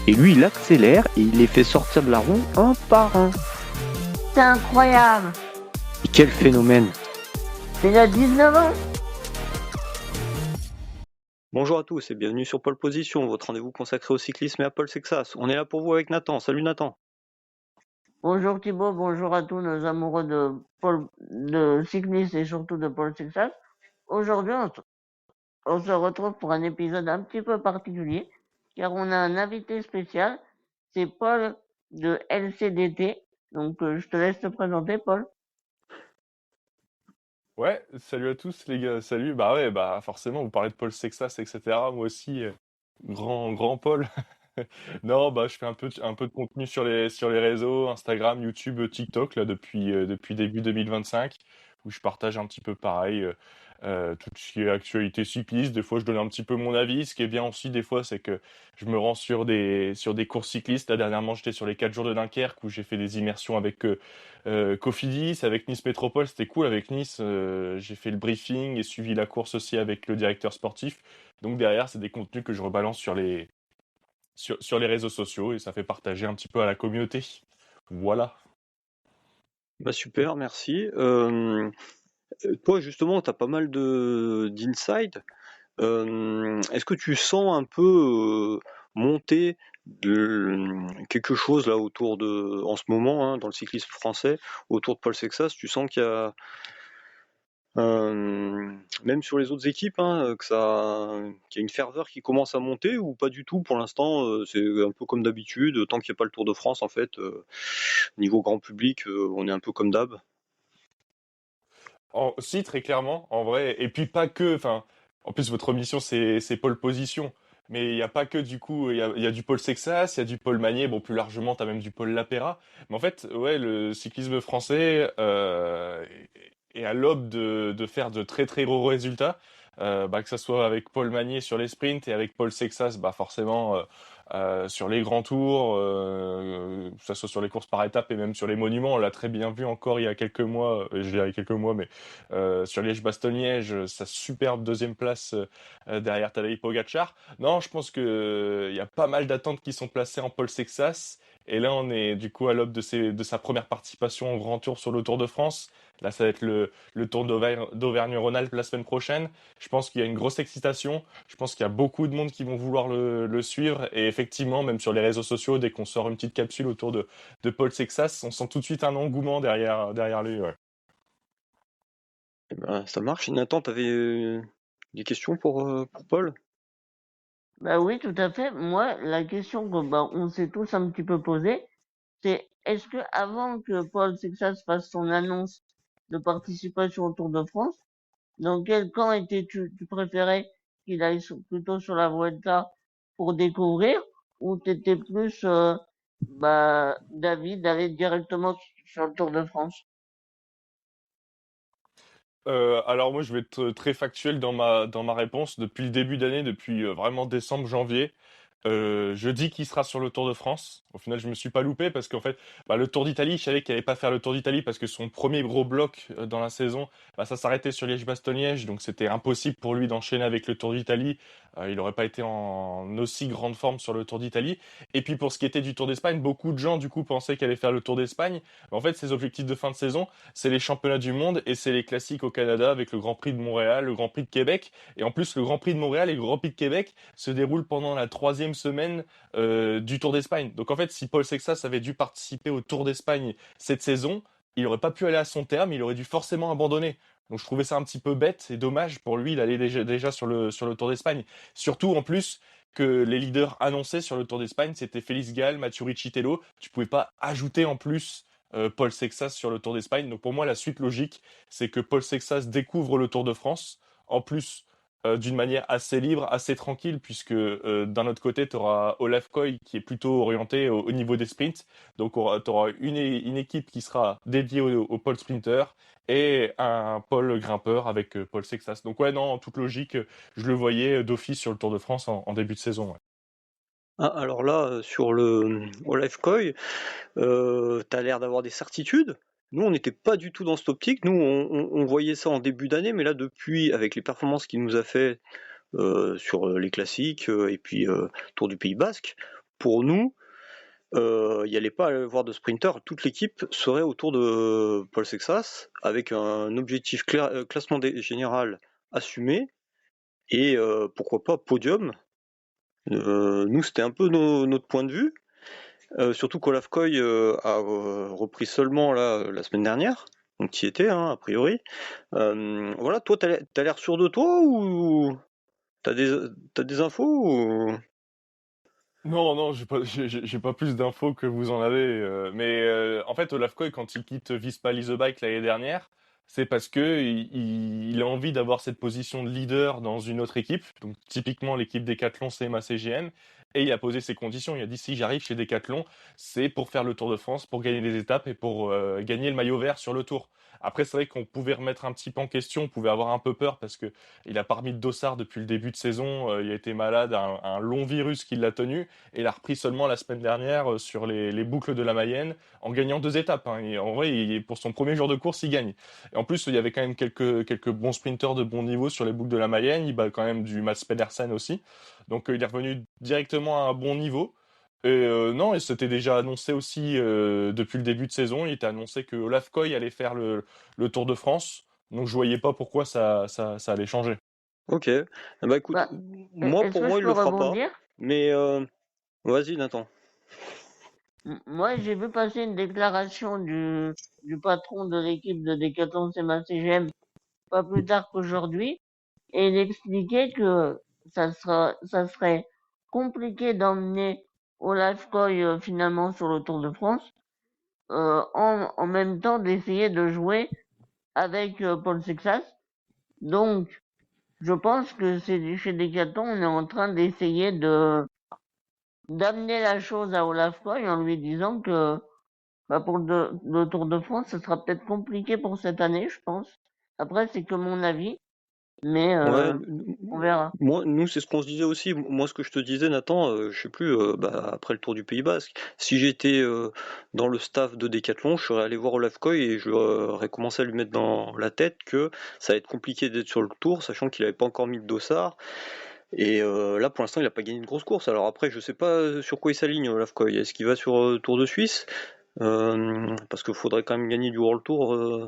Et lui, il accélère et il les fait sortir de la roue un par un. C'est incroyable. Et quel phénomène! Il a 19 ans. Bonjour à tous et bienvenue sur Pole Position, votre rendez-vous consacré au cyclisme et à Paul Sexas. On est là pour vous avec Nathan. Salut Nathan. Bonjour Thibaut, bonjour à tous nos amoureux de cyclisme et surtout de Paul Sexas. Aujourd'hui, on se retrouve pour un épisode un petit peu particulier car on a un invité spécial. C'est Paul de LCDT. Donc, je te laisse te présenter, Paul. Ouais, salut à tous les gars, salut. Bah ouais, bah forcément, vous parlez de Paul Sexas, etc. Moi aussi, grand Paul. Non, bah je fais un peu de contenu sur les réseaux, Instagram, YouTube, TikTok, là, depuis début 2025, où je partage un petit peu pareil, tout ce qui est actualité cycliste. Des fois, je donne un petit peu mon avis. Ce qui est bien aussi, des fois, c'est que je me rends sur des courses cyclistes. Là, dernièrement, j'étais sur les 4 jours de Dunkerque, où j'ai fait des immersions avec Cofidis, avec Nice Métropole. C'était cool avec Nice. J'ai fait le briefing et suivi la course aussi avec le directeur sportif. Donc derrière, c'est des contenus que je rebalance sur les réseaux sociaux et ça fait partager un petit peu à la communauté. Voilà. Bah super, merci. Toi justement, tu as pas mal d'insight. Est-ce que tu sens un peu monter quelque chose là en ce moment, hein, dans le cyclisme français, autour de Paul Sexas? Tu sens qu'il y a même sur les autres équipes, hein, qu'il y a une ferveur qui commence à monter ou pas du tout pour l'instant, c'est un peu comme d'habitude, tant qu'il n'y a pas le Tour de France en fait, niveau grand public, on est un peu comme d'hab. Si, très clairement, en vrai. Et puis pas que, enfin, en plus votre mission c'est pole position. Mais il n'y a pas que du coup, il y a du pôle Sexas, il y a du pôle Magnier, bon plus largement t'as même du pôle Lapéra. Mais en fait, ouais, le cyclisme français est à l'aube de faire de très très gros résultats. Bah, que ça soit avec Paul Magnier sur les sprints et avec Paul Sexas, bah forcément sur les grands tours, que ça soit sur les courses par étapes et même sur les monuments. On l'a très bien vu encore il y a quelques mois, je dirais quelques mois, mais sur Liège-Bastogne-Liège, sa superbe deuxième place derrière Tadej Pogacar. Non, je pense que il y a pas mal d'attentes qui sont placées en Paul Sexas. Et là, on est du coup à l'aube de sa première participation au Grand Tour sur le Tour de France. Là, ça va être le Tour d'Auvergne-Rhône-Alpes la semaine prochaine. Je pense qu'il y a une grosse excitation. Je pense qu'il y a beaucoup de monde qui vont vouloir le suivre. Et effectivement, même sur les réseaux sociaux, dès qu'on sort une petite capsule autour de Paul Sexas, on sent tout de suite un engouement derrière lui. Ouais. Eh ben, ça marche. Nathan, tu avais des questions pour Paul? Bah oui, tout à fait. Moi, la question que on s'est tous un petit peu posée, c'est est-ce que avant que Paul Sexas fasse son annonce de participation au Tour de France, dans quel camp tu préférais qu'il aille plutôt sur la Vuelta pour découvrir, ou t'étais plus d'avis d'aller directement sur le Tour de France? Alors moi, je vais être très factuel dans ma réponse. Depuis le début d'année, depuis vraiment décembre, janvier, je dis qu'il sera sur le Tour de France. Au final, je me suis pas loupé parce qu'en fait, bah, le Tour d'Italie, je savais qu'il allait pas faire le Tour d'Italie parce que son premier gros bloc dans la saison, bah, ça s'arrêtait sur Liège-Bastogne-Liège, donc c'était impossible pour lui d'enchaîner avec le Tour d'Italie. Il n'aurait pas été en aussi grande forme sur le Tour d'Italie. Et puis pour ce qui était du Tour d'Espagne, beaucoup de gens du coup pensaient qu'il allait faire le Tour d'Espagne. Mais en fait, ses objectifs de fin de saison, c'est les championnats du monde et c'est les classiques au Canada avec le Grand Prix de Montréal, le Grand Prix de Québec. Et en plus, le Grand Prix de Montréal et le Grand Prix de Québec se déroulent pendant la troisième semaine du Tour d'Espagne. Donc en fait, si Paul Sexas avait dû participer au Tour d'Espagne cette saison, il n'aurait pas pu aller à son terme, il aurait dû forcément abandonner. Donc je trouvais ça un petit peu bête et dommage pour lui, il allait déjà sur le Tour d'Espagne. Surtout en plus que les leaders annoncés sur le Tour d'Espagne, c'était Félix Gall, Mathieu Ricci-Tello. Tu pouvais pas ajouter en plus Paul Sexas sur le Tour d'Espagne. Donc pour moi, la suite logique, c'est que Paul Sexas découvre le Tour de France. En plus, d'une manière assez libre, assez tranquille, puisque d'un autre côté, tu auras Olaf Koy qui est plutôt orienté au niveau des sprints. Donc tu auras une équipe qui sera dédiée au pôle sprinter et un pôle grimpeur avec Paul Sexas. Donc ouais, non, en toute logique, je le voyais d'office sur le Tour de France en début de saison. Ouais. Ah, alors là, sur le Olaf Koy, tu as l'air d'avoir des certitudes. Nous, on n'était pas du tout dans cette optique. Nous, on voyait ça en début d'année, mais là, depuis, avec les performances qu'il nous a fait sur les classiques et puis Tour du Pays Basque, pour nous, il n'y allait pas avoir de sprinter. Toute l'équipe serait autour de Paul Sexas avec un objectif classement général assumé et pourquoi pas podium. Nous, c'était un peu notre point de vue. Surtout qu'Olaf Koy a repris seulement là, la semaine dernière. Donc tu y étais, hein, a priori. Voilà, toi, t'as l'air sûr de toi ou t'as des infos ou... Non, non, j'ai pas plus d'infos que vous en avez. Mais en fait, Olaf Koy, quand il quitte Vispa Leasebike l'année dernière, c'est parce que il a envie d'avoir cette position de leader dans une autre équipe. Donc typiquement l'équipe Decathlon CMA CGM. Et il a posé ses conditions. Il a dit si j'arrive chez Decathlon, c'est pour faire le Tour de France, pour gagner des étapes et pour gagner le maillot vert sur le Tour. Après, c'est vrai qu'on pouvait remettre un petit peu en question, on pouvait avoir un peu peur parce que il a pas remis de dossard depuis le début de saison. Il a été malade, un long virus qui l'a tenu et il a repris seulement la semaine dernière sur les boucles de la Mayenne en gagnant 2 étapes. Hein. Et en vrai, pour son premier jour de course, il gagne. Et en plus, il y avait quand même quelques bons sprinteurs de bon niveau sur les boucles de la Mayenne. Il bat quand même du Mats Pedersen aussi. Donc il est revenu directement à un bon niveau. Et non, et c'était déjà annoncé aussi depuis le début de saison. Il était annoncé que Olaf Koy allait faire le Tour de France. Donc je voyais pas pourquoi ça allait changer. Ok. Bah écoute, Bah, moi est-ce pour que je moi il peux le fera pas. rebondir? Mais vas-y Nathan. Moi, j'ai vu passer une déclaration du patron de l'équipe de Decathlon CMA CGM pas plus tard qu'aujourd'hui, et il expliquait que ça serait compliqué d'emmener Olaf Koy finalement sur le Tour de France, en même temps d'essayer de jouer avec Paul Sexas. Donc, je pense que c'est chez Decathlon, on est en train d'essayer d'amener la chose à Olaf Koy en lui disant que bah pour le Tour de France, ce sera peut-être compliqué pour cette année, je pense. Après, c'est que mon avis, mais Ouais, on verra. nous c'est ce qu'on se disait aussi. Moi ce que je te disais Nathan, je sais plus, bah, après le Tour du Pays Basque, si j'étais dans le staff de Decathlon, je serais allé voir Olaf Koy et j'aurais commencé à lui mettre dans la tête que ça va être compliqué d'être sur le Tour, sachant qu'il avait pas encore mis de dossard. Et là pour l'instant il a pas gagné de grosse course. Alors après je sais pas sur quoi il s'aligne Olaf Koy. Est-ce qu'il va sur Tour de Suisse? Parce qu'il faudrait quand même gagner du World Tour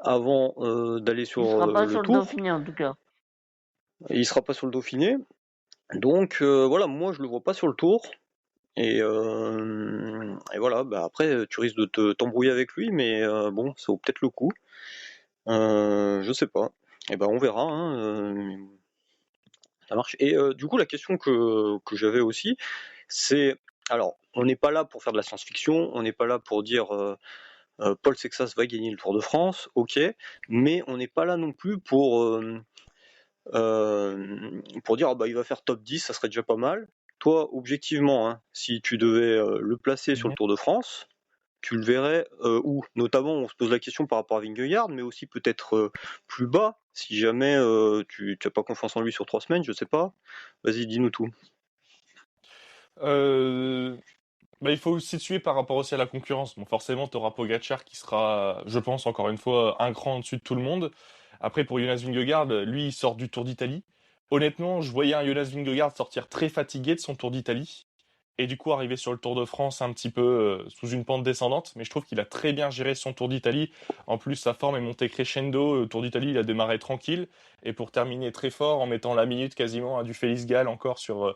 avant d'aller sur Il sera pas le sur le Tour. Dauphiné en tout cas. Et il sera pas sur le Dauphiné. Donc voilà, moi je le vois pas sur le Tour. Et voilà, bah après tu risques de t'embrouiller avec lui, mais bon, ça vaut peut-être le coup. Je sais pas. Et ben on verra. Hein, ça marche. Et du coup la question que j'avais aussi, c'est alors on n'est pas là pour faire de la science-fiction, on n'est pas là pour dire Paul Sexas va gagner le Tour de France, ok, mais on n'est pas là non plus pour dire ah bah il va faire top 10, ça serait déjà pas mal. Toi, objectivement, hein, si tu devais le placer sur le Mhm. Tour de France, tu le verrais où? Notamment, on se pose la question par rapport à Vingegaard, mais aussi peut-être plus bas, si jamais tu n'as pas confiance en lui sur 3 semaines, je sais pas. Vas-y, dis-nous tout. Euh, Bah, il faut aussi situer par rapport aussi à la concurrence. Bon, forcément, tu auras Pogacar qui sera, je pense, encore une fois, un cran au-dessus de tout le monde. Après, pour Jonas Vingegaard, lui, il sort du Tour d'Italie. Honnêtement, je voyais un Jonas Vingegaard sortir très fatigué de son Tour d'Italie. Et du coup, arriver sur le Tour de France un petit peu sous une pente descendante. Mais je trouve qu'il a très bien géré son Tour d'Italie. En plus, sa forme est montée crescendo. Le Tour d'Italie, il a démarré tranquille. Et pour terminer très fort, en mettant la minute quasiment à du Félix Gall encore sur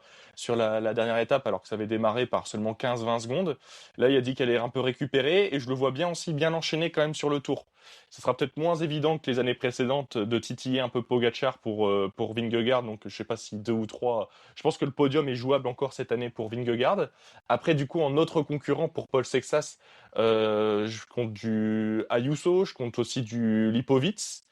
la dernière étape, alors que ça avait démarré par seulement 15-20 secondes. Là, il a dit qu'elle allait un peu récupérer. Et je le vois bien aussi bien enchaîner quand même sur le Tour. Ce sera peut-être moins évident que les années précédentes de titiller un peu Pogacar pour Vingegaard. Donc, je sais pas si 2 ou 3. Je pense que le podium est jouable encore cette année pour Vingegaard. Après, du coup, en autre concurrent pour Paul Sexas, je compte du Ayuso, je compte aussi du Lipovic.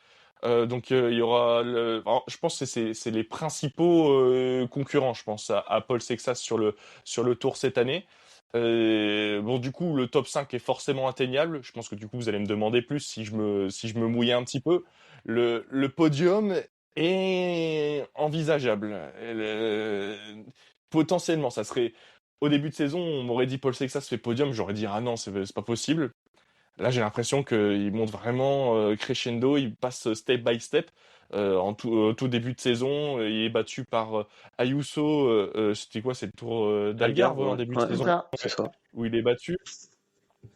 Donc il y aura alors, je pense que c'est les principaux concurrents, je pense, à Paul Sexas sur le Tour cette année. Bon, du coup, le top 5 est forcément atteignable. Je pense que du coup, vous allez me demander plus si je me mouillais un petit peu. Le podium est envisageable. Potentiellement, ça serait. Au début de saison, on m'aurait dit Paul Sexas fait podium, j'aurais dit ah non, c'est pas possible. Là, j'ai l'impression qu'il monte vraiment crescendo, il passe step by step. au tout début de saison. Il est battu par Ayuso. C'était quoi? C'est le Tour d'Algarve Algarve, en ouais, début de ouais, C'est saison, ça. c'est ça. où il est battu.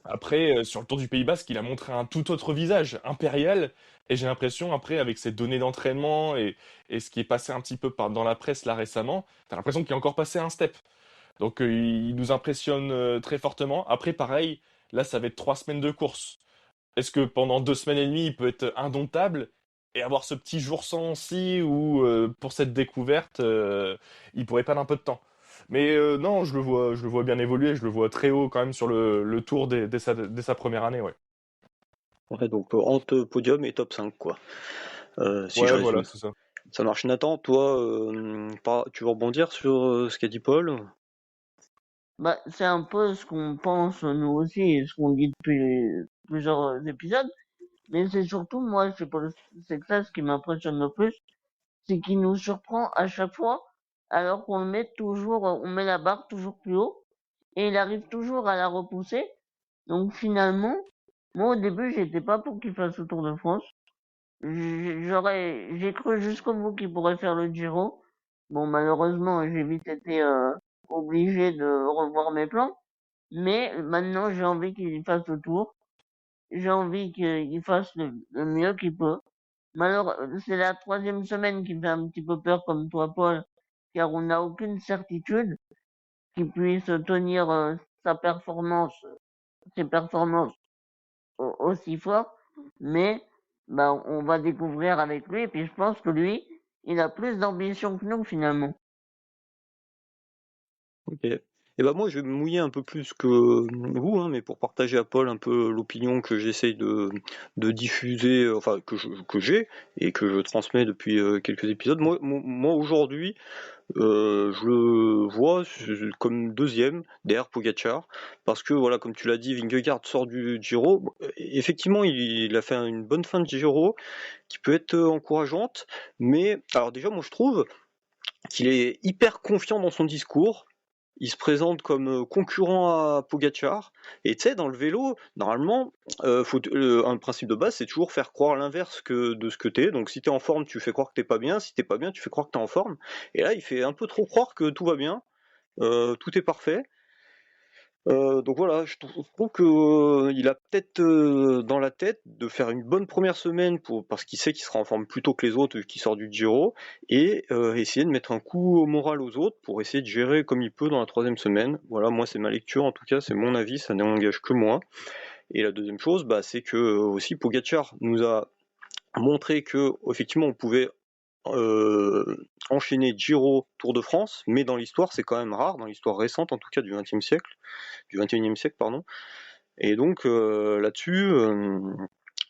Après, sur le Tour du Pays Basque, il a montré un tout autre visage, impérial. Et j'ai l'impression, après, avec ses données d'entraînement et ce qui est passé un petit peu dans la presse là récemment, t'as l'impression qu'il est encore passé un step. Donc il nous impressionne très fortement. Après, pareil, là, ça va être 3 semaines de course. Est-ce que pendant 2 semaines et demie, il peut être indomptable et avoir ce petit jour sans aussi où pour cette découverte, il pourrait perdre un peu de temps. Mais non, je le vois bien évoluer. Je le vois très haut quand même sur le tour dès sa première année, ouais. Ouais, donc entre podium et top 5, quoi. Si je Ouais, voilà, résume. c'est ça. Ça marche. Nathan, toi, tu veux rebondir sur ce qu'a dit Paul? Bah, c'est un peu ce qu'on pense nous aussi et ce qu'on dit depuis plusieurs épisodes. Mais c'est surtout moi, c'est que ça ce qui m'impressionne le plus, c'est qu'il nous surprend à chaque fois, alors qu'on le met toujours, on met la barre toujours plus haut et il arrive toujours à la repousser. Donc finalement, moi au début j'étais pas pour qu'il fasse le Tour de France. J'ai cru jusqu'au bout qu'il pourrait faire le Giro. Bon, malheureusement, j'ai vite été obligé de revoir mes plans. Mais maintenant, j'ai envie qu'il fasse le tour. J'ai envie qu'il fasse le mieux qu'il peut. Malheureusement, c'est la troisième semaine qui me fait un petit peu peur comme toi, Paul, car on n'a aucune certitude qu'il puisse tenir sa performance, ses performances aussi fort. Mais bah, on va découvrir avec lui. Et puis je pense que lui, il a plus d'ambition que nous finalement. Ok. Et ben moi, je vais me mouiller un peu plus que vous, hein, mais pour partager à Paul un peu l'opinion que j'essaye de diffuser, enfin que j'ai et que je transmets depuis quelques épisodes. Moi aujourd'hui, je le vois comme deuxième derrière Pogacar, parce que voilà, comme tu l'as dit, Vingegaard sort du Giro. Bon, effectivement, il a fait une bonne fin de Giro qui peut être encourageante, mais alors déjà, moi je trouve qu'il est hyper confiant dans son discours. Il se présente comme concurrent à Pogacar. Et tu sais, dans le vélo, normalement, un principe de base, c'est toujours faire croire l'inverse de ce que t'es. Donc si t'es en forme, tu fais croire que t'es pas bien. Si t'es pas bien, tu fais croire que t'es en forme. Et là, il fait un peu trop croire que tout va bien, tout est parfait. Donc voilà, je trouve que il a peut-être dans la tête de faire une bonne première semaine parce qu'il sait qu'il sera en forme plus tôt que les autres qui sort du Giro et essayer de mettre un coup au moral aux autres pour essayer de gérer comme il peut dans la troisième semaine. Voilà, moi c'est ma lecture en tout cas, c'est mon avis, ça n'engage que moi. Et la deuxième chose, bah, c'est que aussi Pogacar nous a montré que effectivement on pouvait enchaîner Giro, Tour de France, mais dans l'histoire c'est quand même rare, dans l'histoire récente en tout cas du XXe siècle, du XXIe siècle pardon. Et donc là-dessus,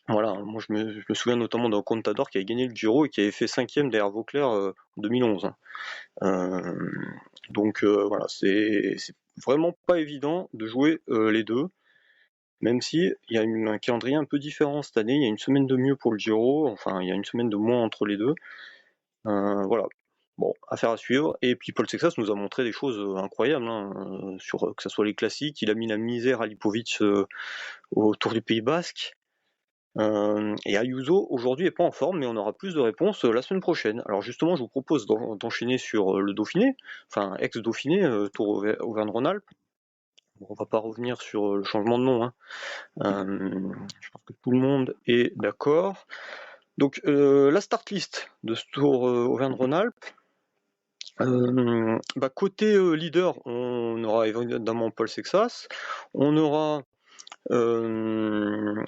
voilà, moi je me souviens notamment d'un Contador qui avait gagné le Giro et qui avait fait cinquième derrière Vauclair en 2011. Hein. Donc voilà, c'est vraiment pas évident de jouer les deux, même si il y a un calendrier un peu différent cette année. Il y a une semaine de mieux pour le Giro, enfin il y a une semaine de moins entre les deux. Voilà. Bon, affaire à suivre. Et puis Paul Sexas nous a montré des choses incroyables, hein, sur que ce soit les classiques. Il a mis la misère à Lipovic au Tour du Pays Basque. Et Ayuso aujourd'hui est pas en forme, mais on aura plus de réponses la semaine prochaine. Alors justement, je vous propose d'enchaîner sur le Dauphiné, enfin ex-Dauphiné, Tour Auvergne-Rhône-Alpes. Bon, on va pas revenir sur le changement de nom. Hein. Je pense que tout le monde est d'accord. Donc la start list de ce Tour Auvergne-Rhône-Alpes. Bah, côté leader, on aura évidemment Paul Sexas, on aura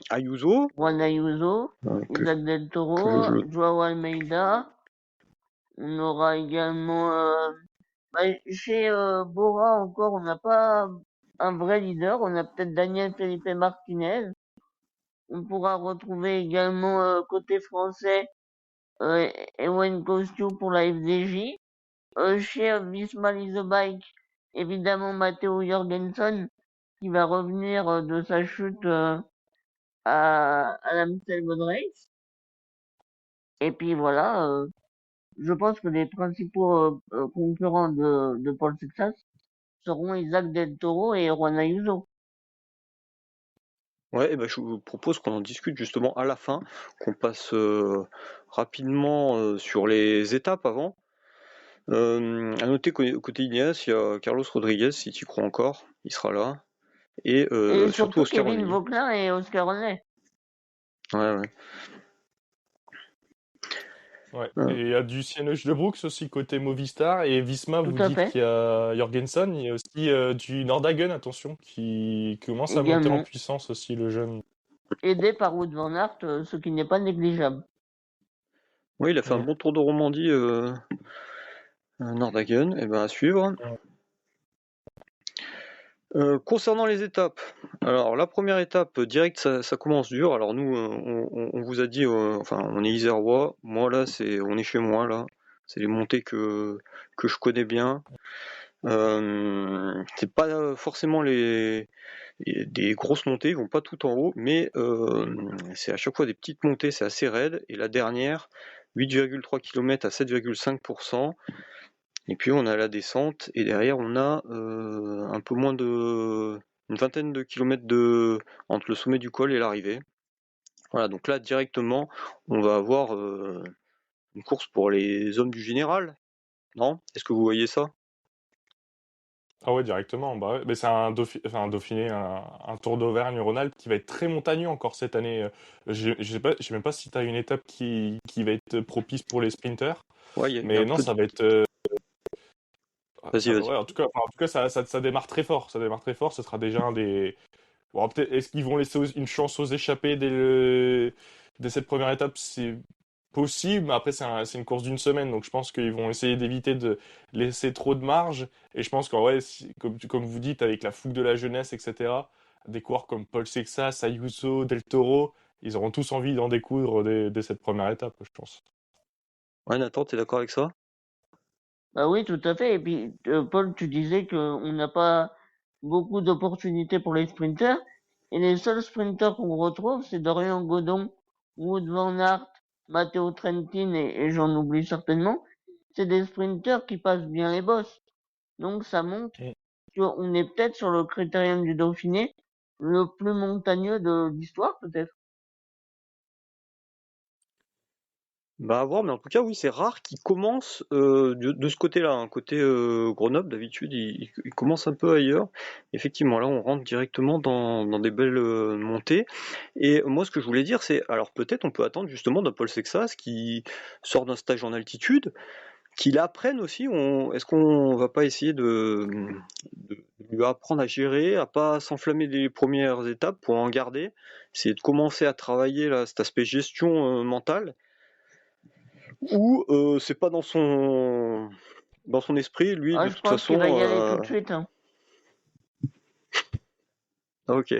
Ayuso, Juan Ayuso, que, Isaac Del que Toro, je Joao Almeida. On aura également bah, chez Bora encore, on n'a pas un vrai leader. On a peut-être Daniel Felipe Martinez. On pourra retrouver également côté français Ewen Kostю pour la FDJ. Chez Visma Bike, évidemment Matteo Jorgensen qui va revenir de sa chute à l'Amstel Gold Race. Et puis voilà, je pense que les principaux concurrents de Paul Sexas seront Isaac Del Toro et Juan Ayuso. Ouais, et ben, je vous propose qu'on en discute justement à la fin, qu'on passe rapidement sur les étapes avant. À noter côté Ineos, il y a Carlos Rodriguez, si tu y crois encore, il sera là. Et Et surtout surtout Oscar Kevin Oney. Vauquelin et Oscar Oney. Ouais, ouais. Ouais. Euh, Et il y a du CNH de Brooks aussi côté Movistar. Et Visma, Tout vous à dites fait. qu'il y a Jorgensen. Il y a aussi du Nordhagen, attention, qui commence à monter en Également. puissance aussi, le jeune. Aidé par Wout van Aert, ce qui n'est pas négligeable. oui, il a fait un Mm. bon tour de Romandie, Nordhagen, et ben à suivre. Ouais. Concernant les étapes, alors la première étape, direct, ça commence dur. Alors nous, on vous a dit, enfin, on est Isérois. Moi là, on est chez moi là. C'est les montées que je connais bien. C'est pas forcément des grosses montées, ils vont pas tout en haut, mais c'est à chaque fois des petites montées, c'est assez raide. Et la dernière, 8,3 km à 7,5%. Et puis on a la descente, et derrière on a un peu moins une vingtaine de kilomètres entre le sommet du col et l'arrivée. Voilà, donc là directement, on va avoir une course pour les hommes du général, non? Est-ce que vous voyez ça? Ah ouais, directement. Bah ouais. Mais c'est un Dauphiné, un Tour d'Auvergne-Rhône-Alpes qui va être très montagneux encore cette année. Je sais même pas si tu as une étape qui va être propice pour les sprinters. Ouais, il y a Mais un non, peu de... ça va être. Vas-y, vas-y. Ouais, en tout cas ça démarre très fort. Ça démarre très fort. Ce sera déjà un des. Bon, peut-être, est-ce qu'ils vont laisser une chance aux échappés dès cette première étape? C'est possible, mais après, c'est une course d'une semaine, donc je pense qu'ils vont essayer d'éviter de laisser trop de marge. Et je pense qu'en vrai, comme vous dites, avec la fougue de la jeunesse, etc., des coureurs comme Paul Sexas, Ayuso, Del Toro, ils auront tous envie d'en découdre dès cette première étape, je pense. Ouais, Nathan, t'es d'accord avec ça? Bah oui, tout à fait. Et puis, Paul, tu disais qu'on n'a pas beaucoup d'opportunités pour les sprinters. Et les seuls sprinters qu'on retrouve, c'est Dorian Godon, Wout van Aert, Matteo Trentin et j'en oublie certainement. C'est des sprinters qui passent bien les bosses. Donc ça montre Mm. qu'on est peut-être sur le critérium du Dauphiné, le plus montagneux de l'histoire peut-être. Bah à voir, mais en tout cas, oui, c'est rare qu'ils commencent de ce côté-là, hein. Côté Grenoble, d'habitude, ils commencent un peu ailleurs. Effectivement, là, on rentre directement dans des belles montées. Et moi, ce que je voulais dire, c'est, alors peut-être on peut attendre justement d'un Paul Sexas qui sort d'un stage en altitude, qu'il apprenne aussi. Est-ce qu'on va pas essayer de lui apprendre à gérer, à pas s'enflammer dès les premières étapes pour en garder, essayer de commencer à travailler là, cet aspect gestion mentale, ou c'est pas dans son esprit, lui, Ah, de je toute pense qu'il va façon. y aller tout de suite, hein. Ok.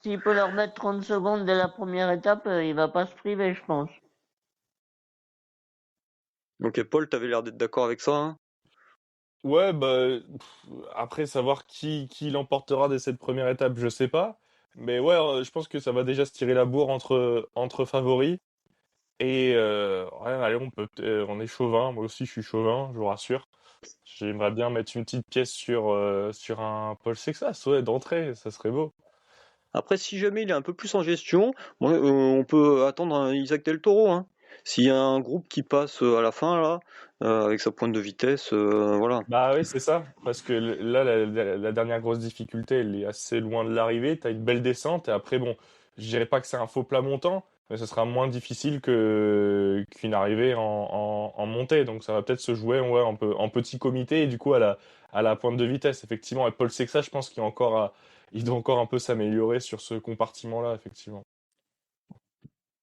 S'il peut leur mettre 30 secondes dès la première étape, il va pas se priver, je pense. Donc Paul, t'avais l'air d'être d'accord avec ça, hein? Ouais, bah, après, savoir qui l'emportera dès cette première étape, je sais pas. Mais ouais, je pense que ça va déjà se tirer la bourre entre favoris. Et ouais, allez, on est chauvin, moi aussi je suis chauvin, je vous rassure. J'aimerais bien mettre une petite pièce sur un Paul Sexas, ouais, d'entrée, ça serait beau. Après, si jamais il est un peu plus en gestion, moi, on peut attendre un Isaac Del Toro, hein. S'il y a un groupe qui passe à la fin, là, avec sa pointe de vitesse, voilà. Bah oui, c'est ça, parce que là, la dernière grosse difficulté, elle est assez loin de l'arrivée, t'as une belle descente, et après, bon, je dirais pas que c'est un faux plat montant, mais ce sera moins difficile qu'une arrivée en montée, donc ça va peut-être se jouer ouais, en petit comité, et du coup, à la pointe de vitesse, effectivement, et Paul Sexas, je pense il doit encore un peu s'améliorer sur ce compartiment-là, effectivement.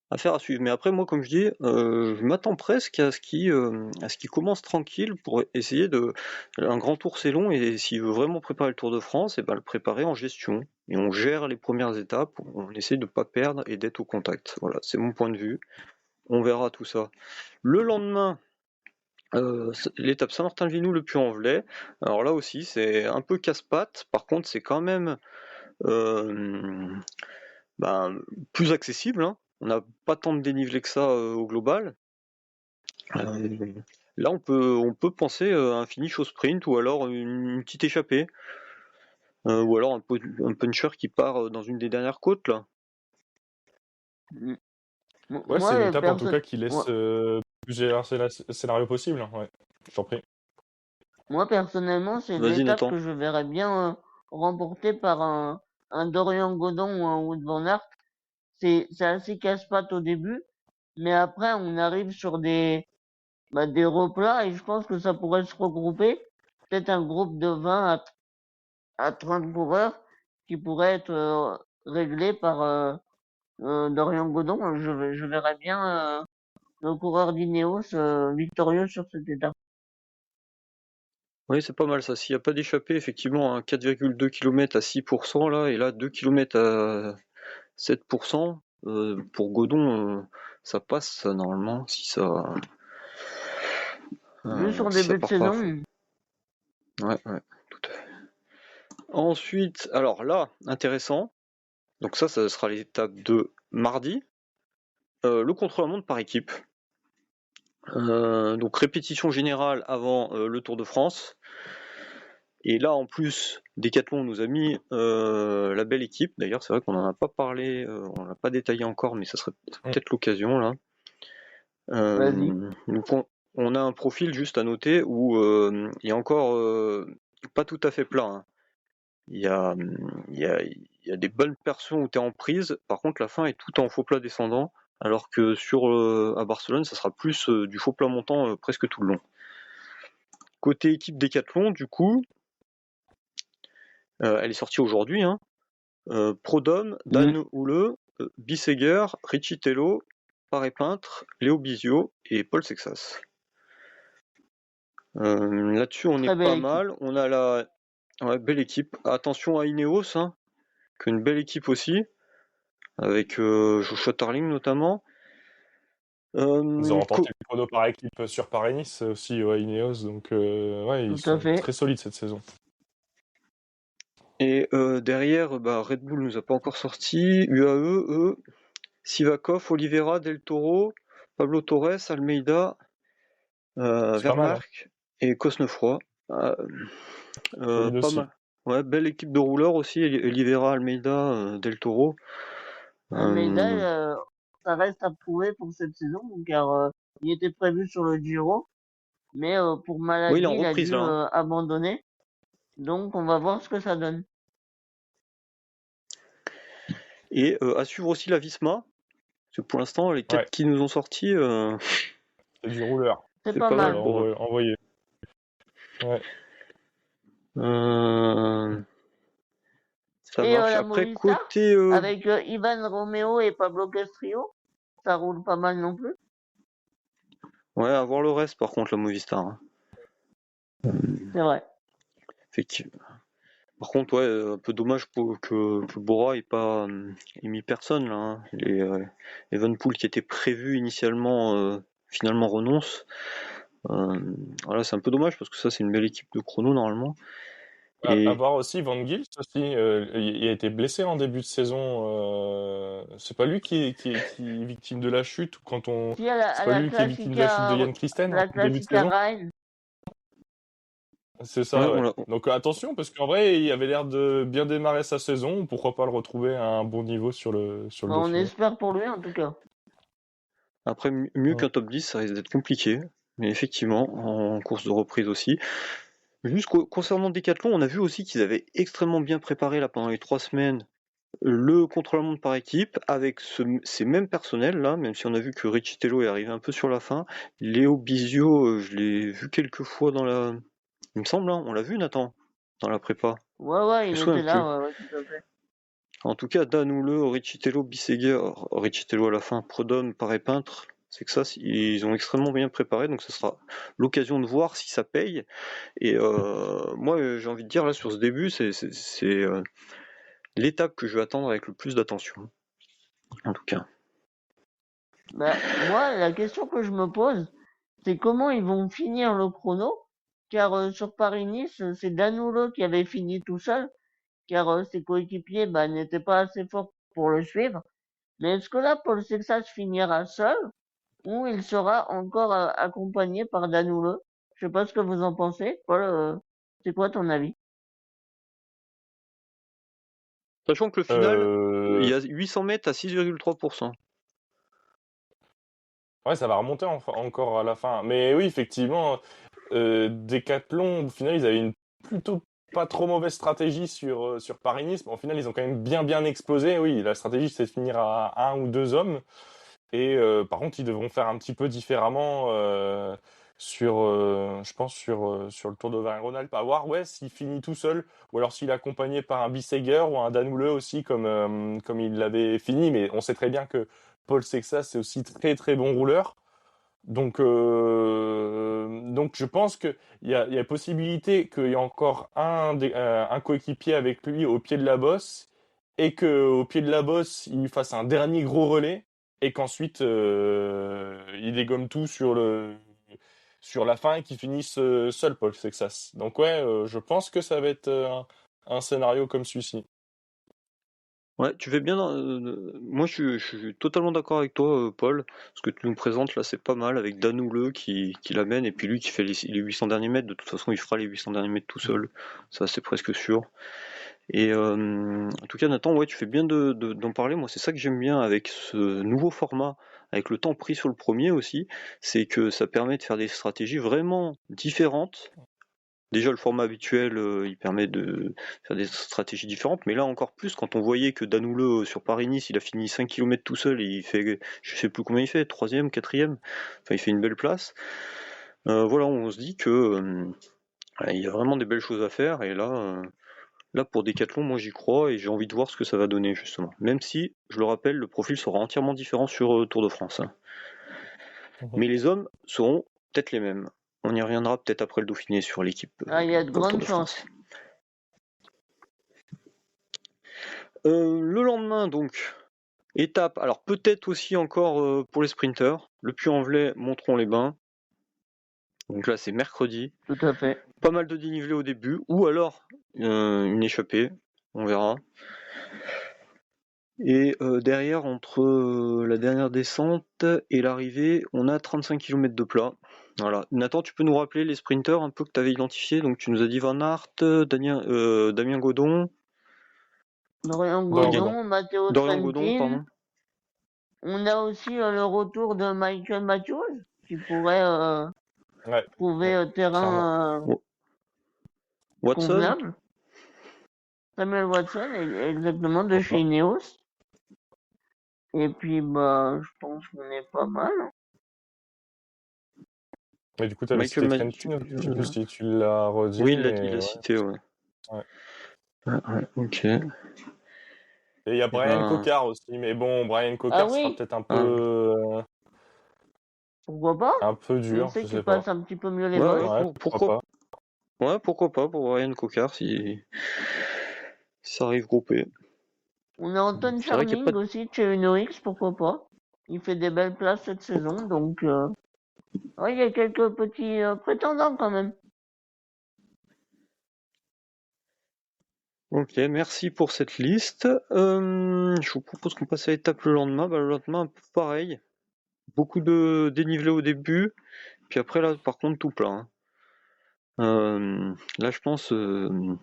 Affaire à suivre. Mais après, moi, comme je dis, je m'attends presque à ce qu'il commence tranquille pour essayer de. Un grand tour, c'est long, et s'il veut vraiment préparer le Tour de France, et ben le préparer en gestion. Et on gère les premières étapes, on essaie de ne pas perdre et d'être au contact. Voilà, c'est mon point de vue. On verra tout ça. Le lendemain, l'étape Saint-Martin-le-Vinou, le Puy-en-Velay. Alors là aussi, c'est un peu casse-pattes. Par contre, c'est quand même euh, ben, plus accessible, hein. On n'a pas tant de dénivelé que ça au global. Euh, Là, on peut penser à un finish au sprint, ou alors une petite échappée, ou alors un puncher qui part dans une des dernières côtes là. Mm. Ouais, c'est Moi, une étape en tout cas qui moi, laisse plusieurs scénarios possibles, hein, ouais. Je t'en prie. moi, personnellement, c'est Vas-y, l'étape Nathan. que je verrais bien remportée par un Dorian Godon ou un Wood Van Aert. C'est assez casse-pattes au début, mais après, on arrive sur des replats et je pense que ça pourrait se regrouper. Peut-être un groupe de 20 à 30 coureurs qui pourrait être réglé par Dorian Godon. Je verrais bien le coureur d'Ineos victorieux sur cette étape. Oui, c'est pas mal ça. S'il n'y a pas d'échappée, effectivement, un 4,2 km à 6%, là, et là, 2 km à 7%, pour Godon, ça passe, ça, normalement, Vu son si ça début de part pas à fond. saison, Ouais, tout à fait. Ensuite, alors là, intéressant. Donc ça sera l'étape de mardi. Le contre-la-montre par équipe. Donc répétition générale avant le Tour de France. Et là, en plus, Decathlon nous a mis la belle équipe. D'ailleurs, c'est vrai qu'on n'en a pas parlé, on l'a pas détaillé encore, mais ça serait peut-être l'occasion là. vas-y. Donc on a un profil juste à noter où il y a encore pas tout à fait plein, hein. Il y a, il y a des bonnes personnes où tu es en prise. Par contre, la fin est tout en faux plat descendant, alors que à Barcelone, ça sera plus du faux plat montant presque tout le long. Côté équipe Decathlon, du coup, elle est sortie aujourd'hui, hein. Prodhomme, Dan Houle, Bissegger, Richie Tello, Paré Peintre, Léo Bizio et Paul Sexas. Là-dessus, on Très est belle pas équipe. mal. On a la belle équipe. Attention à Ineos, hein, qu'une belle équipe aussi, avec Joshua Tarling notamment. Ils ont remporté le chrono par équipe sur Paris-Nice aussi, ouais, Ineos, donc ouais, ils Tout à sont fait. très solides cette saison. Et derrière, Red Bull nous a pas encore sorti. UAE, eux, Sivakov, Oliveira, Del Toro, Pablo Torres, Almeida, C'est pas mal, hein. Vermark et Cosnefroy. Solide Pas aussi. mal. Ouais, belle équipe de rouleurs aussi. Oliveira, Almeida, Del Toro. Almeida, Euh, ça reste à prouver pour cette saison, car il était prévu sur le Giro, mais pour oui, il est maladie, en il a reprise dû là, hein. abandonner. Donc, on va voir ce que ça donne. Et à suivre aussi la Visma. Parce que pour l'instant, les 4 Ouais, qui nous ont sortis, c'est du rouleur. C'est c'est pas pas mal mal. pour eux. Envoyé. Ouais. Ça Et marche. la Après, Movistar, côté. avec Ivan Romeo et Pablo Castrillo, ça roule pas mal non plus. Ouais, à voir le reste par contre, la Movistar, hein. C'est vrai. Effectivement. Par contre, ouais, un peu dommage que Bora ait pas émis personne là, hein. Evenpool qui était prévu initialement, finalement renonce. Voilà, c'est un peu dommage parce que ça, c'est une belle équipe de chrono normalement. À Et voir aussi Van Gils aussi, il a été blessé en début de saison. C'est pas lui qui est victime de la chute quand on. Si C'est à pas la lui qui est victime de la chute de Yann Christen en début de saison. Rennes, C'est ouais, ça, ouais. Donc attention parce qu'en vrai il avait l'air de bien démarrer sa saison. Pourquoi pas le retrouver à un bon niveau sur le on Dauphiné. espère pour lui en tout cas. après, mieux Mm. qu'un top 10, ça risque d'être compliqué. Mais effectivement, en course de reprise aussi. Juste concernant Decathlon, on a vu aussi qu'ils avaient extrêmement bien préparé là pendant les 3 semaines le contre-la-montre par équipe avec ces mêmes personnels là, même si on a vu que Richie Tello est arrivé un peu sur la fin. Léo Bizio, je l'ai vu quelques fois il me semble, hein, on l'a vu Nathan, dans la prépa. Ouais, Je me il souviens était plus. là, ouais, tout à fait. En tout cas, Dan Houle, Richie Tello, Bissegger, Richie Tello à la fin, Prudhomme, Paré Peintre, c'est que ça, ils ont extrêmement bien préparé, donc ce sera l'occasion de voir si ça paye. Et moi, j'ai envie de dire là sur ce début, c'est l'étape que je vais attendre avec le plus d'attention, en tout cas. Bah, moi, la question que je me pose, c'est comment ils vont finir le chrono, car sur Paris-Nice, c'est Danilo qui avait fini tout seul, car ses coéquipiers n'étaient pas assez forts pour le suivre. Mais est-ce que là, Paul Sexas finira seul, ou il sera encore accompagné par Danilo? Je sais pas ce que vous en pensez. Paul, c'est quoi ton avis? Sachant que le final, il Euh, y a 800 mètres à 6,3%. Ouais, ça va remonter encore à la fin. Mais oui, effectivement, Decathlon, au final, ils avaient une plutôt pas trop mauvaise stratégie sur Paris-Nice. Mais au final, ils ont quand même bien explosé. Oui, la stratégie, c'est de finir à un ou deux hommes. Et par contre, ils devront faire un petit peu différemment je pense, sur le Tour d'Auvergne-Rhône-Alpes. À voir, ouais, s'il finit tout seul, ou alors s'il est accompagné par un Bissegger ou un Danoulle aussi, comme il l'avait fini. Mais on sait très bien que Paul Sexas, c'est aussi très bon rouleur. Donc je pense qu'il y a possibilité qu'il y ait encore un coéquipier avec lui au pied de la bosse et qu'au pied de la bosse, il lui fasse un dernier gros relais et qu'ensuite il dégomme tout sur la fin et qu'il finisse seul, Paul Sexas. Donc ouais, je pense que ça va être un scénario comme celui-ci. Ouais, tu fais bien. Moi, je suis totalement d'accord avec toi, Paul. Ce que tu nous présentes là, c'est pas mal avec Danouleux qui l'amène et puis lui qui fait les 800 derniers mètres. De toute façon, il fera les 800 derniers mètres tout seul. Ça, c'est presque sûr. Et en tout cas, Nathan, ouais, tu fais bien d'en parler. Moi, c'est ça que j'aime bien avec ce nouveau format, avec le temps pris sur le premier aussi, c'est que ça permet de faire des stratégies vraiment différentes. Déjà, le format habituel, il permet de faire des stratégies différentes, mais là encore plus, quand on voyait que Danouleux sur Paris-Nice, il a fini 5 km tout seul, et il fait, je sais plus combien il fait, troisième, quatrième, enfin il fait une belle place. Voilà, on se dit que il y a vraiment des belles choses à faire, et là pour Decathlon, moi j'y crois, et j'ai envie de voir ce que ça va donner justement. Même si, je le rappelle, le profil sera entièrement différent sur Tour de France, hein. Mais les hommes seront peut-être les mêmes. On y reviendra peut-être après le Dauphiné sur l'équipe Il y a de pour le Tour grandes de chances. France. Le lendemain, donc, étape, alors peut-être aussi encore pour les sprinteurs, le Puy-en-Velay, Montron-les-Bains. Donc là, c'est mercredi. Tout à fait. Pas mal de dénivelé au début, ou alors une échappée, on verra. Et derrière, entre la dernière descente et l'arrivée, on a 35 km de plat. Voilà. Nathan, tu peux nous rappeler les sprinteurs un peu que tu avais identifiés? Donc tu nous as dit Van Aert, Damien Godon, Dorian Dorian Godon, Matteo Dorian Godon, Trentin. pardon. On a aussi le retour de Michael Matthews qui pourrait Ouais, trouver ouais, clairement. terrain Watson. convenable. Samuel Watson, exactement, de chez Ineos. Et puis, bah, je pense qu'on est pas mal. Mais du coup, tu avais Michael cité Matthews. Trentin, je sais plus si tu l'as redit, Oui, il mais l'a ouais. cité, ouais. Ouais. Ouais, ok. Et il y a Eh Brian ben, Cocard aussi, mais bon, Brian Ah Cocard sera oui, peut-être ah, pourquoi pas? un peu On dur, sait je qu'il sais pas. passe un petit peu mieux les ouais, bosses. Ouais, pourquoi pas. pourquoi pas pour Ryan Cocard si ça arrive groupé. On a Anton C'est vrai qu'il n'y a pas Charming de... aussi de chez Uno-X, pourquoi pas? Il fait des belles places cette saison, donc ouais, il y a quelques petits prétendants quand même. Ok, merci pour cette liste. Je vous propose qu'on passe à l'étape le lendemain. Bah, le lendemain, un peu pareil. Beaucoup de dénivelé au début, puis après là, par contre, tout plein, hein. Là, je pense que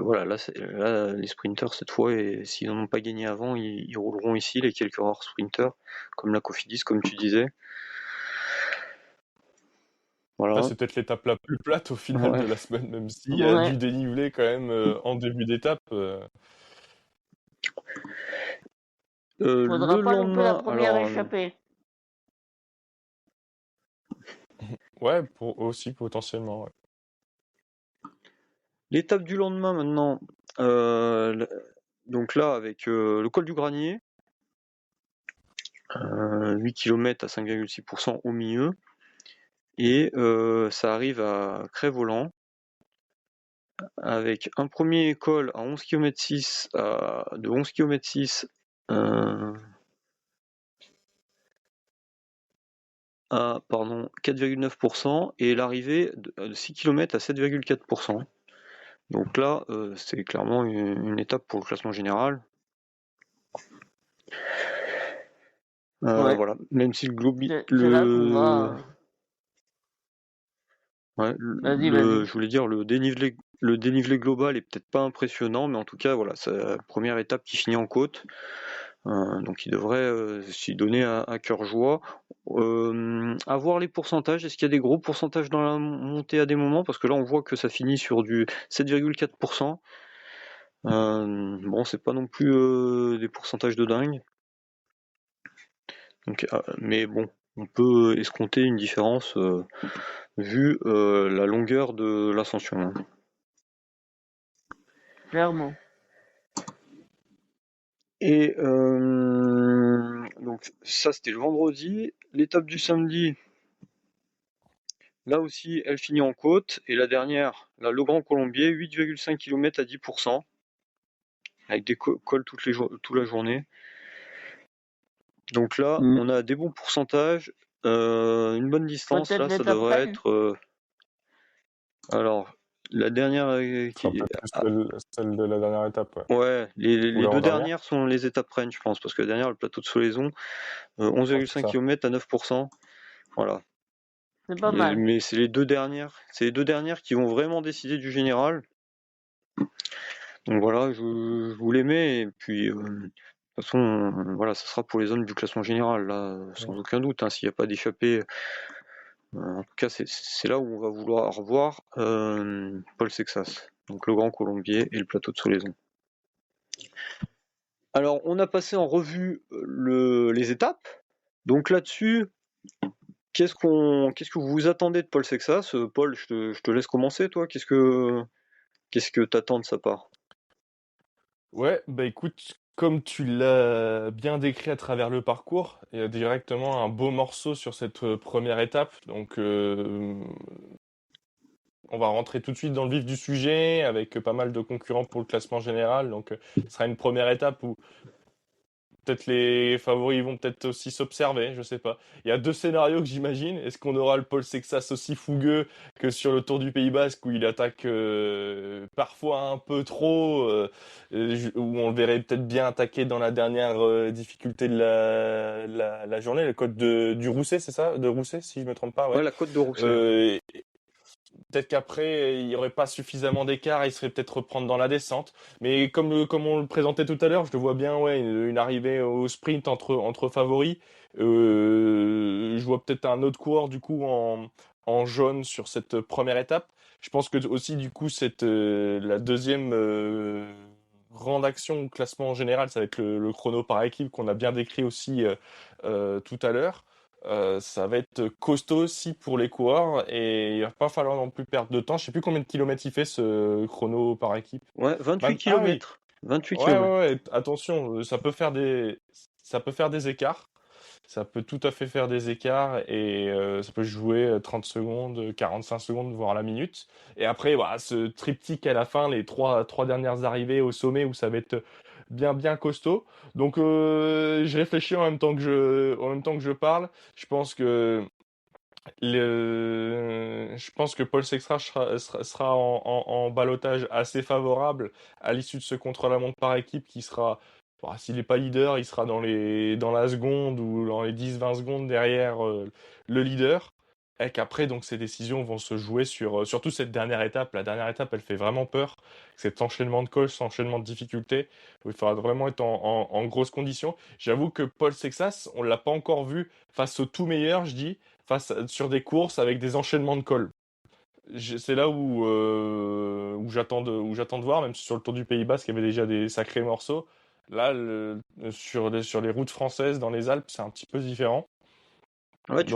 voilà, là, les sprinters cette fois, et s'ils n'en ont pas gagné avant, ils rouleront ici les quelques rares sprinters, comme la Cofidis, comme tu disais. Ça, Voilà. c'est peut-être l'étape la plus plate au final de Ouais. la semaine, même s'il y a Ouais, du dénivelé quand même en début d'étape. faudra Le pas louper la lendemain, première alors échappée. Ouais, aussi potentiellement. Ouais. l'étape du lendemain maintenant, donc là avec le col du Granier, 8 km à 5,6% au milieu, et ça arrive à Crève-Volant, avec un premier col à 11 km 6 de 11 km 6 à 4,9%, et l'arrivée de 6 km à 7,4%. Donc là, c'est clairement une étape pour le classement général. Ouais, Voilà, même si c'est là qu'on va. ouais, Vas-y. je voulais dire le dénivelé global est peut-être pas impressionnant, mais en tout cas voilà, c'est la première étape qui finit en côte. Donc il devrait s'y donner à cœur joie. À voir les pourcentages. Est-ce qu'il y a des gros pourcentages dans la montée à des moments? Parce que là on voit que ça finit sur du 7,4%. Bon, c'est pas non plus des pourcentages de dingue. Donc, mais bon, on peut escompter une différence vu la longueur de l'ascension, hein. Clairement. Et donc ça c'était le vendredi. L'étape du samedi, là aussi elle finit en côte. Et la dernière, là, le Grand Colombier, 8,5 km à 10%, avec des cols toute la journée. Donc là, on a des bons pourcentages, une bonne distance. Peut-être Là, ça l'étape devrait Rennes être. Alors, la dernière Ce sera peut-être plus celle de la dernière étape, ouais. Ouais, Ou les deux l'avant-dernière. dernières sont les étapes Rennes, je pense, parce que la dernière, le plateau de Solaison, 11,5 ça. km à 9%. Voilà. C'est pas mal. Mais c'est les deux dernières qui vont vraiment décider du général. Donc voilà, je vous les mets, et puis de toute façon, voilà, ça sera pour les zones du classement général, là, sans aucun doute, hein, s'il n'y a pas d'échappée. En tout cas, c'est là où on va vouloir voir Paul Sexas, donc le Grand Colombier et le plateau de Solaison. Alors, on a passé en revue les étapes. Donc là-dessus, qu'est-ce que vous attendez de Paul Sexas? Paul, je te laisse commencer, toi. Qu'est-ce que t'attends de sa part? Ouais, bah écoute, comme tu l'as bien décrit à travers le parcours, il y a directement un beau morceau sur cette première étape. Donc, on va rentrer tout de suite dans le vif du sujet avec pas mal de concurrents pour le classement général. Donc, ce sera une première étape où peut-être les favoris vont peut-être aussi s'observer, je sais pas. Il y a deux scénarios que j'imagine. Est-ce qu'on aura le Paul Sexas aussi fougueux que sur le Tour du Pays Basque où il attaque parfois un peu trop, où on le verrait peut-être bien attaquer dans la dernière difficulté de la journée, le code du Rousset, c'est ça? De Rousset, si je me trompe pas, ouais. Ouais, la côte de Rousset. Peut-être qu'après, il n'y aurait pas suffisamment d'écart, il serait peut-être reprendre dans la descente. Mais comme on le présentait tout à l'heure, je le vois bien, ouais, une arrivée au sprint entre favoris. Je vois peut-être un autre coureur, du coup, en jaune sur cette première étape. Je pense que aussi, du coup, la deuxième grande action au classement en général, ça va être le chrono par équipe qu'on a bien décrit aussi tout à l'heure. Ça va être costaud aussi pour les coureurs et il va pas falloir non plus perdre de temps. Je sais plus combien de kilomètres il fait ce chrono par équipe. Ouais, 28 Ah oui, km. 28 ouais, km. ouais, ouais. Attention, ça peut faire des écarts. Ça peut tout à fait faire des écarts et ça peut jouer 30 secondes, 45 secondes, voire la minute. Et après, voilà, ce triptyque à la fin, les trois dernières arrivées au sommet où ça va être bien costaud. Donc, je réfléchis en même temps que je parle. Je pense que je pense que Paul Sextra sera en ballottage assez favorable à l'issue de ce contre-la-montre par équipe qui sera, bah, s'il n'est pas leader, il sera dans la seconde ou dans les 10-20 secondes derrière le leader. Et qu'après, donc, ces décisions vont se jouer sur surtout cette dernière étape. La dernière étape, elle fait vraiment peur. Cet enchaînement de cols, cet enchaînement de difficultés, où il faudra vraiment être en grosses conditions. J'avoue que Paul Sexas, on l'a pas encore vu face au tout meilleur, je dis sur des courses avec des enchaînements de cols. C'est là où j'attends de voir, même si sur le Tour du Pays Basque, il y avait déjà des sacrés morceaux. Là, sur les routes françaises, dans les Alpes, c'est un petit peu différent. Ouais, Donc, tu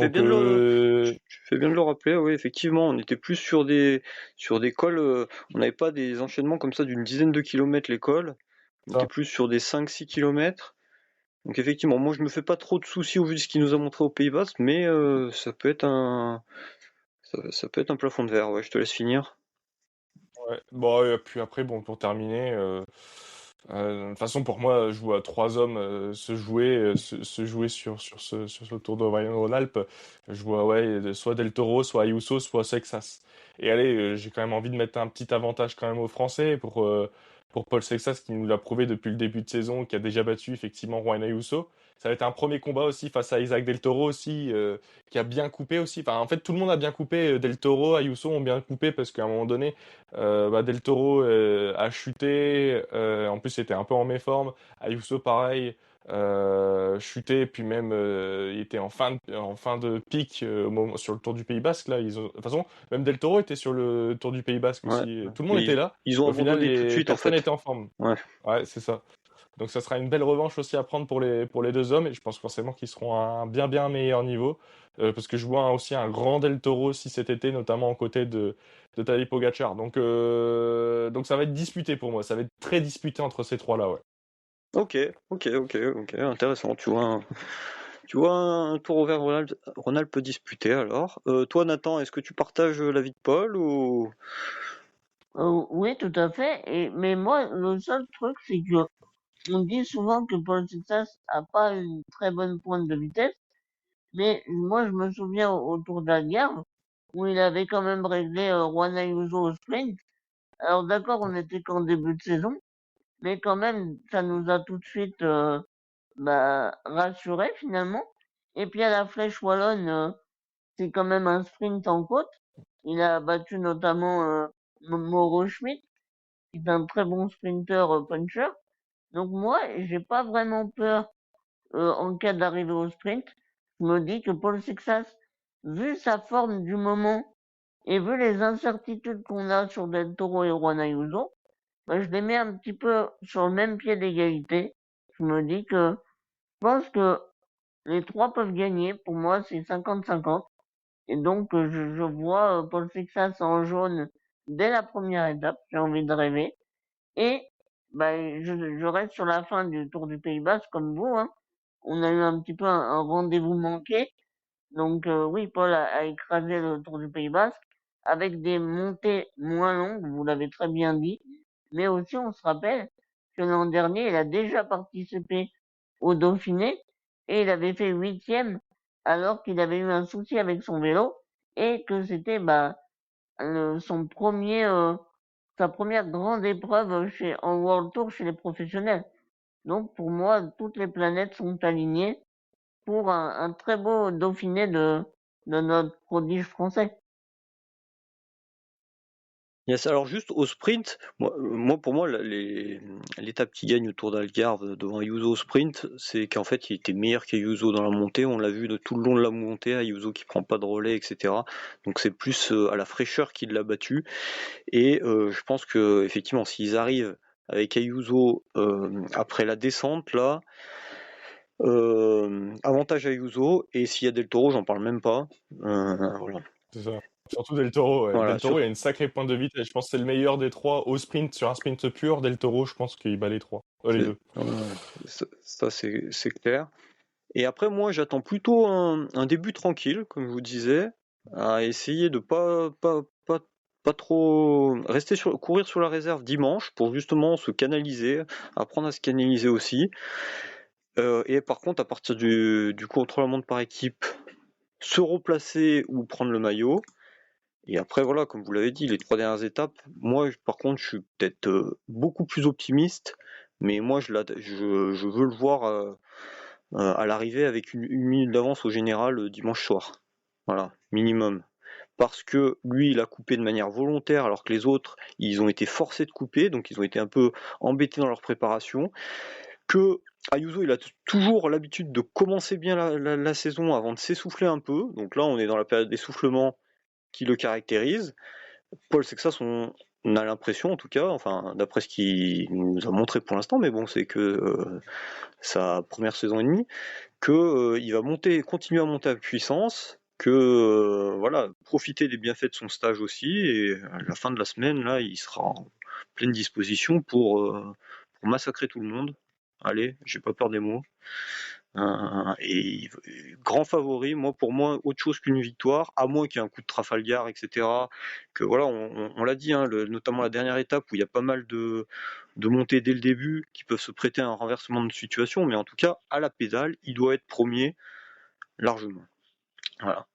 fais bien de le rappeler. Oui, effectivement, on était plus sur des cols. On n'avait pas des enchaînements comme ça d'une dizaine de kilomètres les cols. On était ça. plus sur des 5-6 kilomètres. Donc effectivement, moi je me fais pas trop de soucis au vu de ce qu'il nous a montré au Pays Basque, mais ça peut être ça peut être un plafond de verre. Ouais, je te laisse finir. Ouais. Bon, et puis après, bon, pour terminer, de toute façon, pour moi, je vois trois hommes se jouer sur ce Tour de Rhône-Alpes. Je vois, ouais, soit Del Toro, soit Ayuso, soit Sexas. Et allez, j'ai quand même envie de mettre un petit avantage quand même aux Français pour Paul Sexas qui nous l'a prouvé depuis le début de saison, qui a déjà battu effectivement Juan Ayuso. ça va être un premier combat aussi face à Isaac Del Toro aussi, qui a bien coupé aussi. Enfin, en fait, tout le monde a bien coupé. Del Toro, Ayuso ont bien coupé parce qu'à un moment donné, Del Toro a chuté. En plus, c'était un peu en méforme. Ayuso, pareil. Chuté, puis même il était en fin de pic sur le Tour du Pays Basque. Là, de toute façon, même Del Toro était sur le Tour du Pays Basque Ouais, aussi. ouais. Tout le monde Mais était là. ils ont Au final, abandonné tout de suite, en personne fait. n'était en forme. Ouais. Ouais, c'est ça. Donc ça sera une belle revanche aussi à prendre pour les deux hommes et je pense forcément qu'ils seront à un bien meilleur niveau parce que je vois aussi un grand Del Toro aussi cet été, notamment aux côtés de Tadej Pogacar. Donc ça va être disputé pour moi, ça va être très disputé entre ces trois-là, ouais. Ok, intéressant. Tu vois un Tour au vert Rhône-Alpes disputé alors. Toi, Nathan, est-ce que tu partages l'avis de Paul ou... Oui, tout à fait. Mais moi, le seul truc, c'est que on dit souvent que Paul Sixas a pas une très bonne pointe de vitesse, mais moi, je me souviens au Tour d'Algarve, où il avait quand même réglé Juan Ayuso au sprint. Alors d'accord, on était qu'en début de saison, mais quand même, ça nous a tout de suite rassurés finalement. Et puis à la Flèche Wallonne, c'est quand même un sprint en côte. Il a battu notamment Mauro Schmidt, qui est un très bon sprinter puncher. Donc moi, j'ai pas vraiment peur en cas d'arrivée au sprint. Je me dis que Paul Sixas, vu sa forme du moment et vu les incertitudes qu'on a sur Del Toro et Juan Ayuso, je les mets un petit peu sur le même pied d'égalité. Je me dis que je pense que les trois peuvent gagner. Pour moi, c'est 50-50. Et donc, je vois Paul Sixas en jaune dès la première étape. J'ai envie de rêver. Et je reste sur la fin du Tour du Pays Basque comme vous. Hein. On a eu un petit peu un rendez-vous manqué. Donc oui, Paul a écrasé le Tour du Pays Basque avec des montées moins longues, vous l'avez très bien dit. Mais aussi, on se rappelle que l'an dernier, il a déjà participé au Dauphiné et il avait fait 8e alors qu'il avait eu un souci avec son vélo et que c'était son premier sa première grande épreuve en World Tour chez les professionnels. Donc pour moi, toutes les planètes sont alignées pour un très beau Dauphiné de notre prodige français. Yes, alors juste au sprint, pour moi, l'étape qui gagne au Tour d'Algarve devant Ayuso au sprint, c'est qu'en fait il était meilleur qu'Ayuso dans la montée, on l'a vu de tout le long de la montée, Ayuso qui prend pas de relais, etc. Donc c'est plus à la fraîcheur qu'il l'a battu, et je pense que effectivement s'ils arrivent avec Ayuso après la descente là, avantage Ayuso, et s'il y a Del Toro, j'en parle même pas. Voilà. C'est ça. Surtout Del Toro, ouais. Voilà, Del Toro, il a une sacrée pointe de vitesse. Je pense que c'est le meilleur des trois au sprint, sur un sprint pur. Del Toro, je pense qu'il bat les trois. Les deux. ça c'est clair. Et après, moi, j'attends plutôt un début tranquille, comme je vous disais, à essayer de pas trop courir sur la réserve dimanche pour justement se canaliser, apprendre à se canaliser aussi. Et par contre, à partir du contre-la-montre par équipe, se replacer ou prendre le maillot. Et après, voilà, comme vous l'avez dit, les 3 dernières étapes, moi, par contre, je suis peut-être beaucoup plus optimiste, mais moi, je veux le voir à l'arrivée avec une minute d'avance au général dimanche soir. Voilà, minimum. Parce que lui, il a coupé de manière volontaire, alors que les autres, ils ont été forcés de couper, donc ils ont été un peu embêtés dans leur préparation. Que Ayuso, il a toujours l'habitude de commencer bien la saison avant de s'essouffler un peu. Donc là, on est dans la période d'essoufflement qui le caractérise. Paul Sexas, on a l'impression, en tout cas, enfin, d'après ce qu'il nous a montré pour l'instant, mais bon, c'est que sa première saison et demie, que il va continuer à monter à puissance, que voilà, profiter des bienfaits de son stage aussi, et à la fin de la semaine, là, il sera en pleine disposition pour massacrer tout le monde. Allez, j'ai pas peur des mots. Et grand favori, pour moi, autre chose qu'une victoire, à moins qu'il y ait un coup de Trafalgar, etc. Que voilà, on l'a dit, hein, notamment la dernière étape où il y a pas mal de montées dès le début qui peuvent se prêter à un renversement de situation, mais en tout cas, à la pédale, il doit être premier largement. Voilà.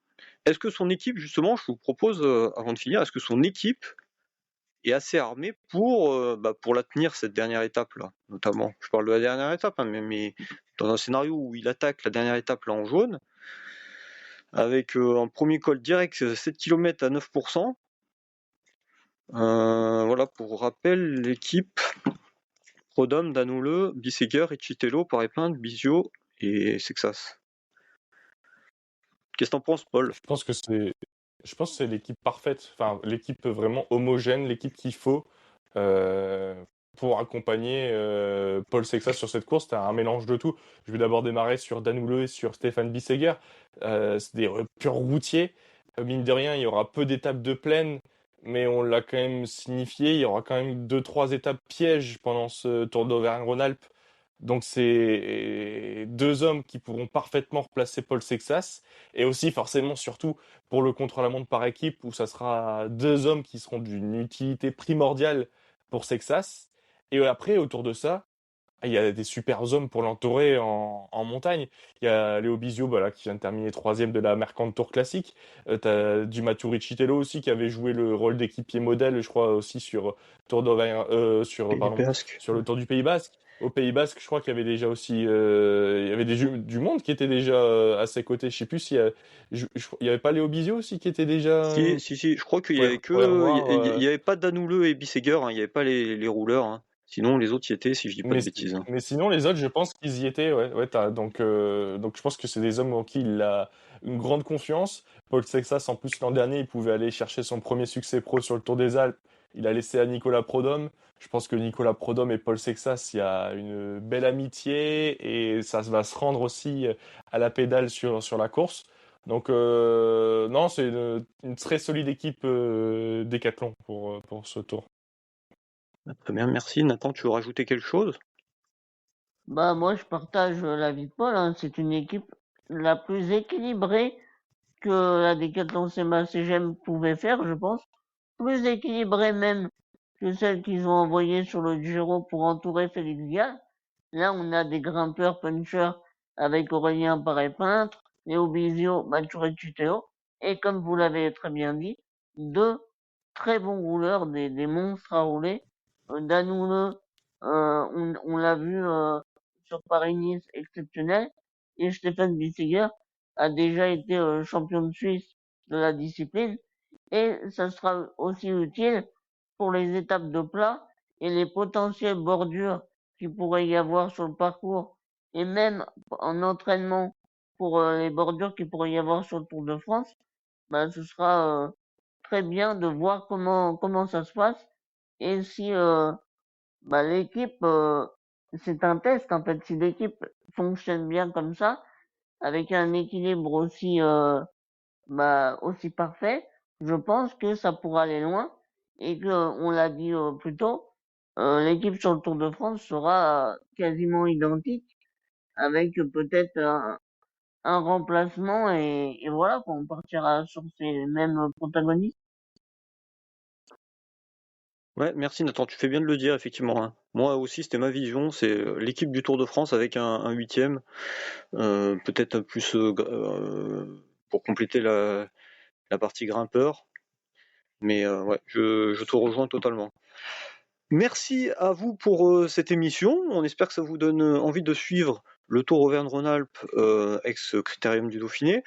Est-ce que son équipe, justement, je vous propose, avant de finir, est-ce que son équipe est assez armé pour la tenir, cette dernière étape-là, notamment. Je parle de la dernière étape, hein, mais dans un scénario où il attaque la dernière étape là en jaune, avec un premier col direct 7 km à 9%. Voilà, pour rappel, l'équipe Prodhomme, Danule, Bisseguer, Richitello, Paré-Plainte, Bisio et Sexas. Qu'est-ce que t'en penses, Paul? Je pense que c'est l'équipe parfaite, enfin l'équipe vraiment homogène, l'équipe qu'il faut euh, pour accompagner Paul Sexas sur cette course. T'as un mélange de tout. Je vais d'abord démarrer sur Danoulo et sur Stéphane Bisseguer. C'est des purs routiers. Mine de rien, il y aura peu d'étapes de plaine, mais on l'a quand même signifié. Il y aura quand même 2-3 étapes pièges pendant ce Tour d'Auvergne-Rhône-Alpes. Donc c'est deux hommes qui pourront parfaitement replacer Paul Sexas et aussi forcément surtout pour le contre-la-montre par équipe où ça sera deux hommes qui seront d'une utilité primordiale pour Sexas. Et après autour de ça, il y a des super hommes pour l'entourer en montagne. Il y a Léo Bisio bah là, qui vient de terminer troisième de la Mercantour Classique. T'as du Richitello aussi qui avait joué le rôle d'équipier modèle, je crois aussi sur Tour d'Auvergne, Pays Basque. sur le Tour du Pays Basque. Au Pays Basque, je crois qu'il y avait déjà aussi, il y avait du monde qui était déjà à ses côtés. Je sais plus s'il y a, il y avait pas Léo Bisio aussi qui était déjà. Si, je crois qu'il y Faudrait, avait faudrait que, revoir. il y avait pas Danule et Bisseguer, hein, il y avait pas les rouleurs, hein. Sinon, les autres y étaient, si je dis pas Mais, de bêtises, hein. mais sinon, les autres, je pense qu'ils y étaient. Ouais, ouais, donc je pense que c'est des hommes en qui il a une grande confiance. Paul Sexas, en plus, l'an dernier, il pouvait aller chercher son premier succès pro sur le Tour des Alpes. Il a laissé à Nicolas Prodhomme. Je pense que Nicolas Prodhomme et Paul Sexas, il y a une belle amitié et ça va se rendre aussi à la pédale sur la course. Donc, non, c'est une très solide équipe Décathlon pour ce tour. Très bien, merci. Nathan, tu veux rajouter quelque chose? Bah moi je partage l'avis de Paul, hein. C'est une équipe la plus équilibrée que la Décathlon CGM pouvait faire, je pense. Plus équilibrée même que celle qu'ils ont envoyée sur le Giro pour entourer Félix Gall. Là, on a des grimpeurs punchers avec Aurélien Paré-Peintre, Léo Bisio, Maturiciteo, et comme vous l'avez très bien dit, deux très bons rouleurs, des monstres à rouler. Danune, on l'a vu sur Paris-Nice, exceptionnel, et Stéphane Bisseguer a déjà été champion de Suisse de la discipline, et ça sera aussi utile pour les étapes de plat et les potentielles bordures qu'il pourrait y avoir sur le parcours, et même en entraînement pour les bordures qu'il pourrait y avoir sur le Tour de France. Bah, ce sera très bien de voir comment ça se passe et si bah, l'équipe, c'est un test en fait, si l'équipe fonctionne bien comme ça, avec un équilibre aussi aussi parfait, je pense que ça pourra aller loin et que, on l'a dit plus tôt, l'équipe sur le Tour de France sera quasiment identique avec peut-être un remplacement et voilà, on partira sur ces mêmes protagonistes. Ouais, merci Nathan, tu fais bien de le dire, effectivement, hein. Moi aussi, c'était ma vision, c'est l'équipe du Tour de France avec un huitième, peut-être plus pour compléter la partie grimpeur. Mais ouais, je te rejoins totalement. Merci à vous pour cette émission. On espère que ça vous donne envie de suivre le Tour Auvergne-Rhône-Alpes ex-Critérium du Dauphiné.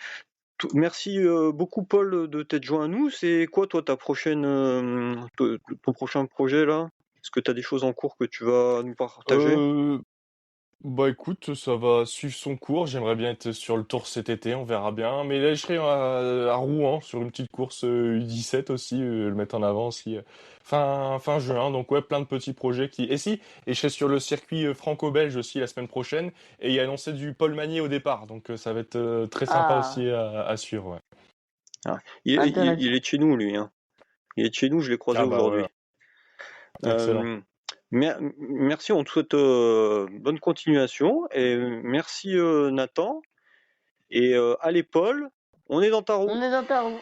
Merci beaucoup Paul de t'être joint à nous. C'est quoi toi ton prochain projet là? Est-ce que tu as des choses en cours que tu vas nous partager? Euh, Bah écoute, ça va suivre son cours. J'aimerais bien être sur le tour cet été, on verra bien. Mais là, je serai à Rouen sur une petite course U17 aussi, le mettre en avant aussi. Fin juin, donc ouais, plein de petits projets qui. Et si, et je serai sur le circuit franco-belge aussi la semaine prochaine. Et il y a annoncé du Paul Magnier au départ, donc ça va être très sympa Ah, aussi à suivre. Ouais. Ah, il intéressant. est de chez nous lui, hein. Il est de chez nous, je l'ai croisé Ah bah aujourd'hui. voilà, excellent. Merci, on te souhaite bonne continuation et merci Nathan et allez Paul, on est dans ta roue. On est dans ta roue.